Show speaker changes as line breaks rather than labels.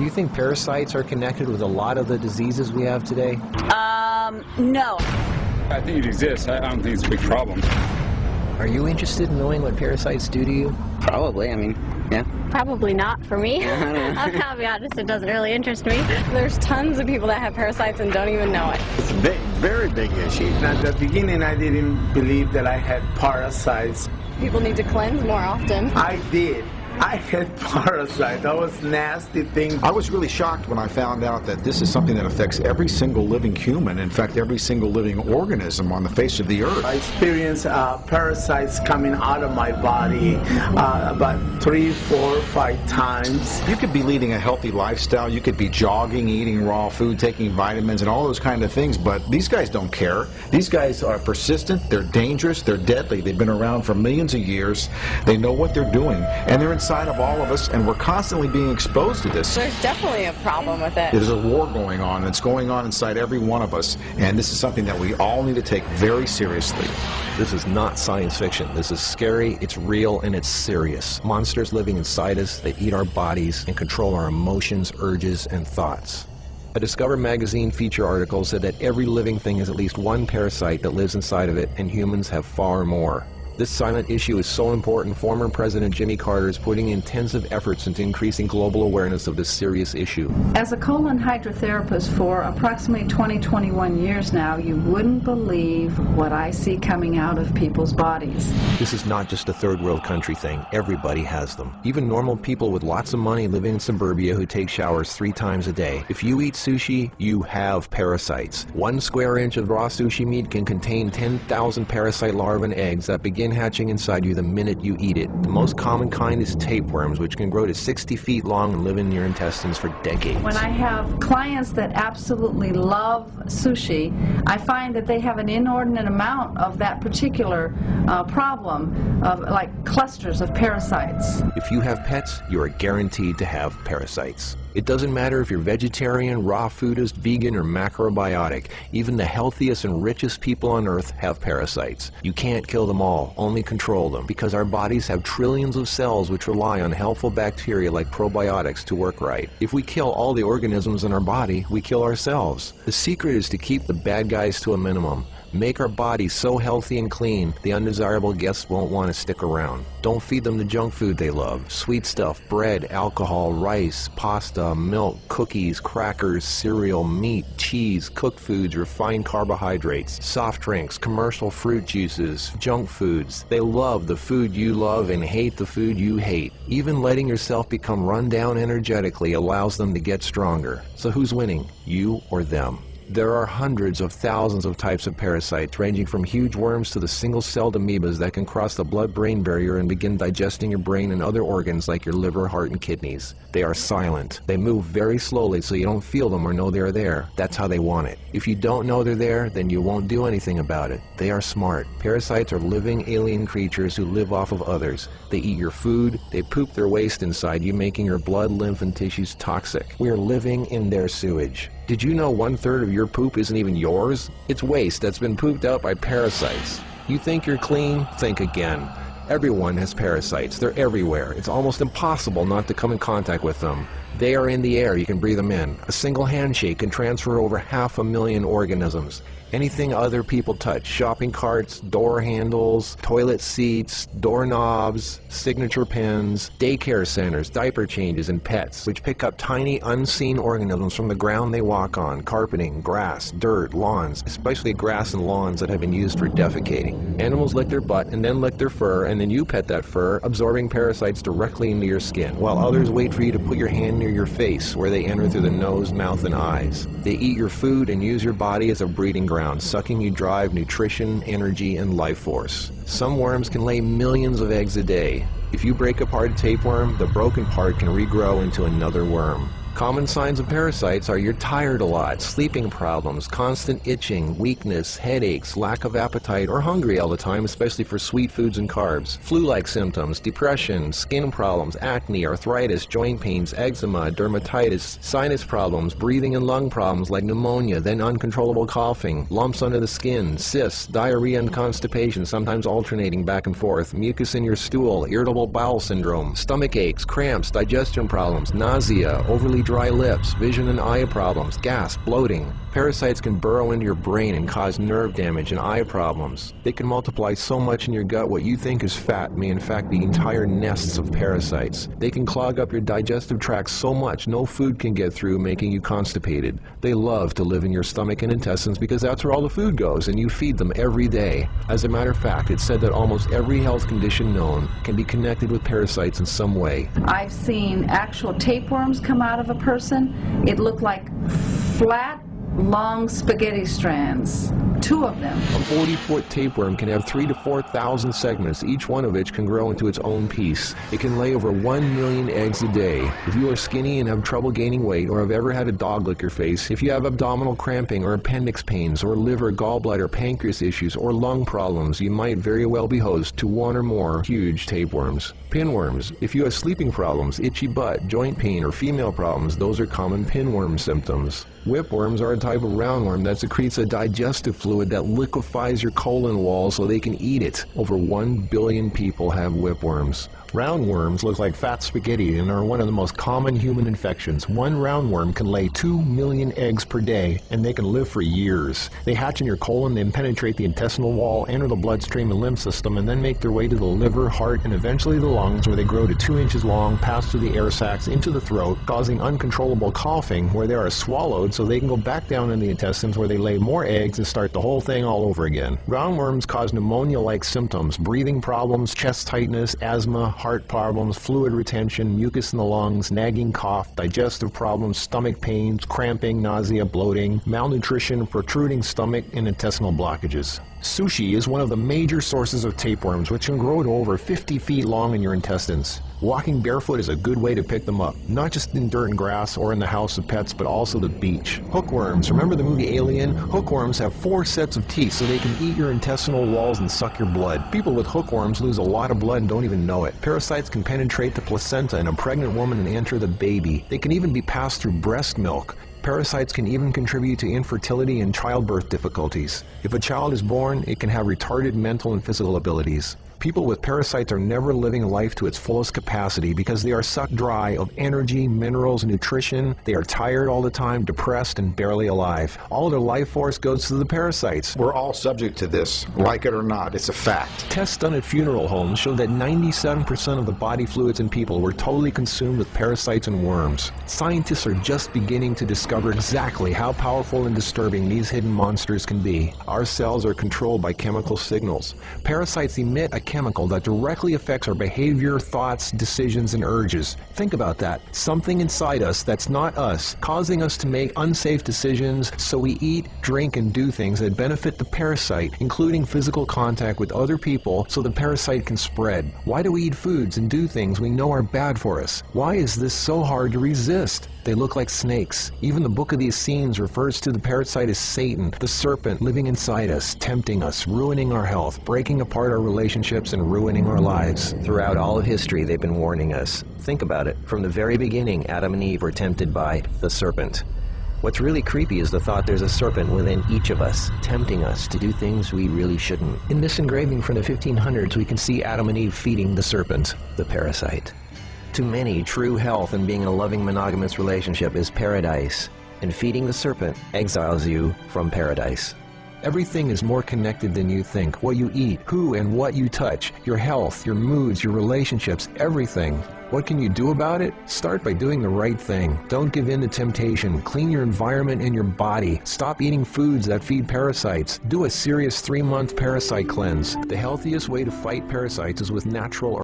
Do you think parasites are connected with a lot of the diseases we have today?
No.
I think it exists. I don't think it's a big problem.
Are you interested in knowing what parasites do to you?
Probably, I mean, yeah.
Probably not for me. I'll be honest, it doesn't really interest me. There's tons of people that have parasites and don't even know it.
It's a very big issue.
At the beginning, I didn't believe that I had parasites.
People need to cleanse more often.
I did. I had parasites. That was nasty thing.
I was really shocked when I found out that this is something that affects every single living human, in fact, every single living organism on the face of the earth.
I experienced parasites coming out of my body about 3, 4, 5 times.
You could be leading a healthy lifestyle. You could be jogging, eating raw food, taking vitamins, and all those kind of things, but these guys don't care. These guys are persistent, they're dangerous, they're deadly. They've been around for millions of years. They know what they're doing, and they're inside of all of us, and we're constantly being exposed to this.
There's definitely a problem with it.
There's a war going on. It's going on inside every one of us, and this is something that we all need to take very seriously.
This is not science fiction. This is scary, it's real, and it's serious. Monsters living inside us that eat our bodies and control our emotions, urges, and thoughts. A Discover magazine feature article said that every living thing has at least one parasite that lives inside of it, and humans have far more. This silent issue is so important, former President Jimmy Carter is putting intensive efforts into increasing global awareness of this serious issue.
As a colon hydrotherapist for approximately 21 years now, you wouldn't believe what I see coming out of people's bodies.
This is not just a third world country thing. Everybody has them. Even normal people with lots of money living in suburbia who take showers 3 times a day. If you eat sushi, you have parasites. 1 square inch of raw sushi meat can contain 10,000 parasite larvae and eggs that begin hatching inside you the minute you eat it. The most common kind is tapeworms, which can grow to 60 feet long and live in your intestines for decades.
When I have clients that absolutely love sushi, I find that they have an inordinate amount of that particular problem, of like clusters of parasites.
If you have pets, you are guaranteed to have parasites. It doesn't matter if you're vegetarian, raw foodist, vegan, or macrobiotic. Even the healthiest and richest people on earth have parasites. You can't kill them all, only control them, because our bodies have trillions of cells which rely on helpful bacteria like probiotics to work right. If we kill all the organisms in our body, we kill ourselves. The secret is to keep the bad guys to a minimum. Make our bodies so healthy and clean, the undesirable guests won't want to stick around. Don't feed them the junk food they love. Sweet stuff, bread, alcohol, rice, pasta, milk, cookies, crackers, cereal, meat, cheese, cooked foods, refined carbohydrates, soft drinks, commercial fruit juices, junk foods. They love the food you love and hate the food you hate. Even letting yourself become run down energetically allows them to get stronger. So who's winning, you or them? There are hundreds of thousands of types of parasites, ranging from huge worms to the single-celled amoebas that can cross the blood-brain barrier and begin digesting your brain and other organs like your liver, heart, and kidneys. They are silent. They move very slowly so you don't feel them or know they're there. That's how they want it. If you don't know they're there, then you won't do anything about it. They are smart. Parasites are living alien creatures who live off of others. They eat your food. They poop their waste inside you, making your blood, lymph, and tissues toxic. We are living in their sewage. Did you know 1/3 of your poop isn't even yours? It's waste that's been pooped out by parasites. You think you're clean? Think again. Everyone has parasites. They're everywhere. It's almost impossible not to come in contact with them. They are in the air. You can breathe them in. A single handshake can transfer over 500,000 organisms. Anything other people touch, shopping carts, door handles, toilet seats, doorknobs, signature pens, daycare centers, diaper changes, and pets, which pick up tiny unseen organisms from the ground they walk on, carpeting, grass, dirt, lawns, especially grass and lawns that have been used for defecating. Animals lick their butt and then lick their fur, and then you pet that fur, absorbing parasites directly into your skin, while others wait for you to put your hand near your face, where they enter through the nose, mouth, and eyes. They eat your food and use your body as a breeding ground, sucking you dry of nutrition, energy, and life force. Some worms can lay millions of eggs a day. If you break apart a tapeworm, the broken part can regrow into another worm. Common signs of parasites are you're tired a lot, sleeping problems, constant itching, weakness, headaches, lack of appetite, or hungry all the time, especially for sweet foods and carbs, flu-like symptoms, depression, skin problems, acne, arthritis, joint pains, eczema, dermatitis, sinus problems, breathing and lung problems like pneumonia, then uncontrollable coughing, lumps under the skin, cysts, diarrhea and constipation, sometimes alternating back and forth, mucus in your stool, irritable bowel syndrome, stomach aches, cramps, digestion problems, nausea, overly potentially dry lips, vision and eye problems, gas, bloating. Parasites can burrow into your brain and cause nerve damage and eye problems. They can multiply so much in your gut what you think is fat may in fact be entire nests of parasites. They can clog up your digestive tract so much no food can get through, making you constipated. They love to live in your stomach and intestines because that's where all the food goes, and you feed them every day. As a matter of fact, it's said that almost every health condition known can be connected with parasites in some way.
I've seen actual tapeworms come out of a person. It looked like flat, long spaghetti strands. 2 of them.
A 40-foot tapeworm can have 3,000 to 4,000 segments, each one of which can grow into its own piece. It can lay over 1 million eggs a day. If you are skinny and have trouble gaining weight, or have ever had a dog lick your face, if you have abdominal cramping or appendix pains, or liver, gallbladder, pancreas issues, or lung problems, you might very well be host to 1 or more huge tapeworms. Pinworms. If you have sleeping problems, itchy butt, joint pain, or female problems, those are common pinworm symptoms. Whipworms are a type of roundworm that secretes a digestive fluid that liquefies your colon wall so they can eat it. Over 1 billion people have whipworms. Roundworms look like fat spaghetti and are one of the most common human infections. One roundworm can lay 2 million eggs per day, and they can live for years. They hatch in your colon, then penetrate the intestinal wall, enter the bloodstream and lymph system, and then make their way to the liver, heart, and eventually the lungs, where they grow to 2 inches long, pass through the air sacs into the throat, causing uncontrollable coughing, where they are swallowed so they can go back down in the intestines, where they lay more eggs and start the whole thing all over again. Roundworms cause pneumonia-like symptoms, breathing problems, chest tightness, asthma, heart problems, fluid retention, mucus in the lungs, nagging cough, digestive problems, stomach pains, cramping, nausea, bloating, malnutrition, protruding stomach, and intestinal blockages. Sushi is one of the major sources of tapeworms, which can grow to over 50 feet long in your intestines. Walking barefoot is a good way to pick them up, not just in dirt and grass or in the house of pets, but also the beach. Hookworms. Remember the movie Alien? Hookworms have 4 sets of teeth so they can eat your intestinal walls and suck your blood. People with hookworms lose a lot of blood and don't even know it. Parasites can penetrate the placenta in a pregnant woman and enter the baby. They can even be passed through breast milk. Parasites can even contribute to infertility and childbirth difficulties. If a child is born, it can have retarded mental and physical abilities. People with parasites are never living life to its fullest capacity because they are sucked dry of energy, minerals, and nutrition. They are tired all the time, depressed, and barely alive. All their life force goes to the parasites.
We're all subject to this, like it or not. It's a fact.
Tests done at funeral homes show that 97% of the body fluids in people were totally consumed with parasites and worms. Scientists are just beginning to discover exactly how powerful and disturbing these hidden monsters can be. Our cells are controlled by chemical signals. Parasites emit a chemical that directly affects our behavior, thoughts, decisions, and urges. Think about that. Something inside us that's not us, causing us to make unsafe decisions, so we eat, drink, and do things that benefit the parasite, including physical contact with other people so the parasite can spread. Why do we eat foods and do things we know are bad for us? Why is this so hard to resist? They look like snakes. Even the Book of the Essenes refers to the parasite as Satan, the serpent living inside us, tempting us, ruining our health, breaking apart our relationships, and ruining our lives. Throughout all of history, they've been warning us. Think about it. From the very beginning, Adam and Eve were tempted by the serpent. What's really creepy is the thought there's a serpent within each of us, tempting us to do things we really shouldn't. In this engraving from the 1500s, we can see Adam and Eve feeding the serpent, the parasite. To many, true health and being in a loving monogamous relationship is paradise, and feeding the serpent exiles you from paradise. Everything is more connected than you think. What you eat, who and what you touch, your health, your moods, your relationships, everything. What can you do about it? Start by doing the right thing. Don't give in to temptation. Clean your environment and your body. Stop eating foods that feed parasites. Do a serious 3-month parasite cleanse. The healthiest way to fight parasites is with natural